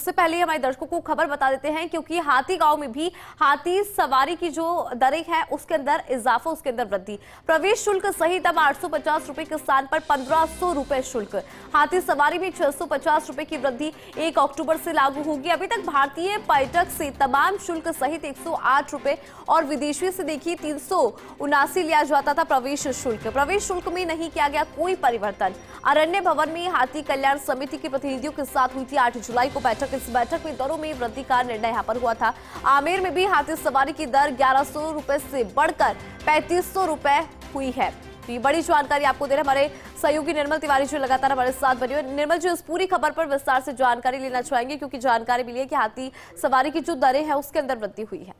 सबसे पहले हमारे दर्शकों को खबर बता देते हैं क्योंकि हाथी गांव में भी हाथी सवारी की जो दरें है उसके अंदर इजाफा, उसके अंदर वृद्धि। प्रवेश शुल्क सहित अब 850 रुपए के स्थान पर 1500 रुपए शुल्क। हाथी सवारी में 650 रुपए की वृद्धि 1 अक्टूबर से लागू होगी। अभी तक भारतीय पर्यटक से तमाम शुल्क सहित 108 रुपए और विदेशी से देखिए 379 लिया जाता था प्रवेश शुल्क। प्रवेश शुल्क में नहीं किया गया कोई परिवर्तन। अरण्य भवन में हाथी कल्याण समिति के प्रतिनिधियों के साथ हुई थी 8 जुलाई को बैठक। इस बैठक में दरों में वृद्धि का निर्णय यहां पर हुआ था। आमेर में भी हाथी सवारी की दर 1100 रुपए से बढ़कर 3500 रुपए हुई है। तो ये बड़ी जानकारी आपको दे रहे हमारे सहयोगी निर्मल तिवारी जो लगातार हमारे साथ बने हुए। निर्मल जी, उस पूरी खबर पर विस्तार से जानकारी लेना चाहेंगे क्योंकि जानकारी मिली है कि हाथी सवारी की जो दरें हैं उसके अंदर वृद्धि हुई है।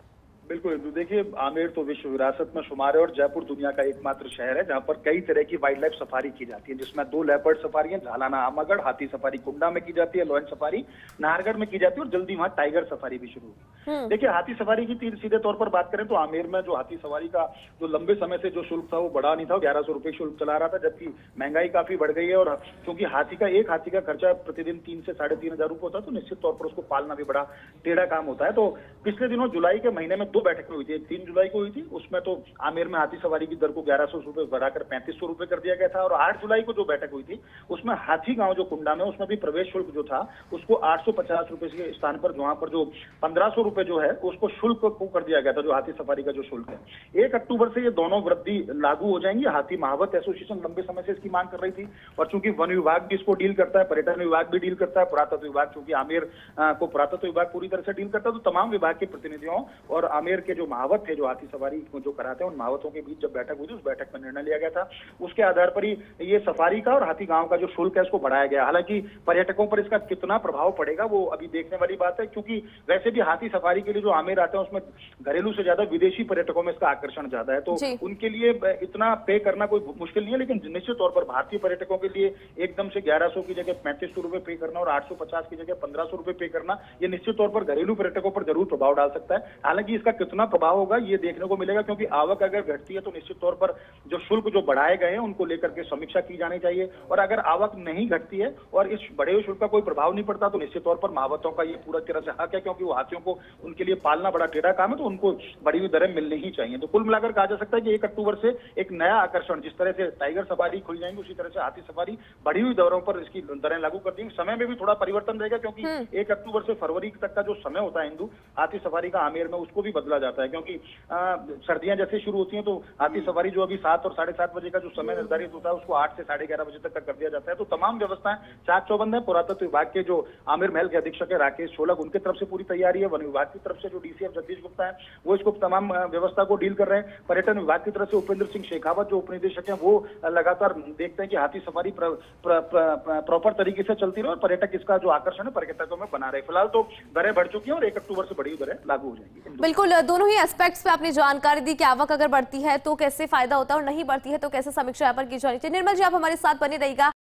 बिल्कुल, देखिए आमेर तो विश्व विरासत में शुमार है और जयपुर दुनिया का एकमात्र शहर है जहां पर कई तरह की वाइल्ड लाइफ सफारी की जाती है, जिसमें 2 लेपर्ड सफारी है, झालाना आमागढ़, हाथी सफारी कुंडा में की जाती है, लॉयन सफारी नाहरगढ़ में की जाती है और जल्दी वहां टाइगर सफारी भी शुरू होगी। देखिए हाथी सफारी की सीधे तौर पर बात करें तो आमेर में जो हाथी सवारी का जो लंबे समय से जो शुल्क था वो बढ़ा नहीं था, 1100 रुपए शुल्क चला रहा था, जबकि महंगाई काफी बढ़ गई है और क्योंकि एक हाथी का खर्चा प्रतिदिन 3 से 3500 रुपए होता है तो निश्चित तौर पर उसको पालना भी बड़ा टेढ़ा काम होता है। तो पिछले दिनों जुलाई के महीने में 2 बैठकें हुई थी, 3 जुलाई को हुई थी, उसमें तो आमेर में हाथी सवारी की दर को 1100 रुपए बढ़ाकर 3500 रुपए कर दिया गया था और 8 जुलाई को जो बैठक हुई थी उसमें हाथी गांव जो कुंडा में उसमें भी प्रवेश शुल्क जो था उसको 850 रुपए के स्थान पर वहां पर जो 1500 रुपए जो है उसको शुल्क को कर दिया गया था, जो हाथी सफारी का जो शुल्क है। 1 अक्टूबर से ये दोनों वृद्धि लागू हो जाएंगी। हाथी महावत एसोसिएशन लंबे समय से इसकी मांग कर रही थी और चूंकि वन विभाग भी इसको डील करता है, पर्यटन विभाग भी डील करता है, पुरातत्व विभाग चूंकि आमेर को पुरातत्व विभाग पूरी तरह से डील करता है, तो तमाम विभाग के प्रतिनिधियों और आमेर के जो महावत थे जो हाथी सवारी को जो कराते हैं उन महावतों के बीच जब बैठक हुई थी उस बैठक में निर्णय लिया गया था। उसके आधार पर ही ये सफारी का और हाथी गांव का जो शुल्क है उसको बढ़ाया गया। हालांकि पर्यटकों पर इसका कितना प्रभाव पड़ेगा वो अभी देखने वाली बात है, क्योंकि वैसे भी हाथी सफारी के लिए जो आमेर आते हैं उसमें घरेलू से ज्यादा विदेशी पर्यटकों में इसका आकर्षण ज्यादा है, तो उनके लिए इतना पे करना कोई मुश्किल नहीं है। लेकिन निश्चित तौर पर भारतीय पर्यटकों के लिए एकदम से 1100 की जगह 3500 रुपए पे करना और 850 की जगह 1500 रुपए पे करना ये निश्चित तौर पर घरेलू पर्यटकों पर जरूर प्रभाव डाल सकता है। हालांकि इसका कितना प्रभाव होगा ये देखने को मिलेगा, क्योंकि आवक अगर घटती है तो निश्चित तौर पर जो शुल्क जो बढ़ाए गए हैं उनको लेकर के समीक्षा की जानी चाहिए और अगर आवक नहीं घटती है और इस बढ़े हुए शुल्क का कोई प्रभाव नहीं पड़ता तो निश्चित तौर पर महावतों का ये पूरा तरह से हक है, क्योंकि वो हाथियों को उनके लिए पालना बड़ा टेढ़ा काम है, तो उनको बढ़ी हुई दरें मिलनी ही चाहिए। तो कुल मिलाकर कहा जा सकता है कि 1 अक्टूबर से एक नया आकर्षण, जिस तरह से टाइगर सफारी खुल जाएंगी उसी तरह से हाथी सफारी बढ़ी हुई दरों पर इसकी दरें लागू कर देंगे। समय में भी थोड़ा परिवर्तन रहेगा क्योंकि 1 अक्टूबर से फरवरी तक का जो समय होता है हिंदू हाथी सफारी का आमेर में उसको भी बदला जाता है, क्योंकि सर्दियां जैसे शुरू होती हैं तो हाथी सवारी जो अभी 7 और 7:30 बजे का जो समय निर्धारित होता है उसको 8 से 11:30 बजे तक का कर दिया जाता है। तो तमाम व्यवस्थाएं चाक चौबंद है। पुरातत्व विभाग के जो आमेर महल के अधीक्षक है राकेश छोलक, उनके तरफ से पूरी तैयारी है। वन विभाग की तरफ से जो डीसीएफ जगदीश गुप्ता है वो इसको तमाम व्यवस्था को डील कर रहे हैं। पर्यटन विभाग की तरफ से उपेंद्र सिंह शेखावत जो उपनिदेशक है वो लगातार देखते हैं कि हाथी सफारी प्रॉपर तरीके से चलती रहे और पर्यटक इसका जो आकर्षण है पर्यटकों में बना रहे। फिलहाल तो दरें बढ़ चुकी है और 1 अक्टूबर से बड़ी दरें लागू हो जाएंगी। बिल्कुल, दोनों ही एस्पेक्ट्स पे आपने जानकारी दी कि आवक अगर बढ़ती है तो कैसे फायदा होता है और नहीं बढ़ती है तो कैसे समीक्षा यहाँ पर की जानी चाहिए। निर्मल जी, आप हमारे साथ बने रहिएगा।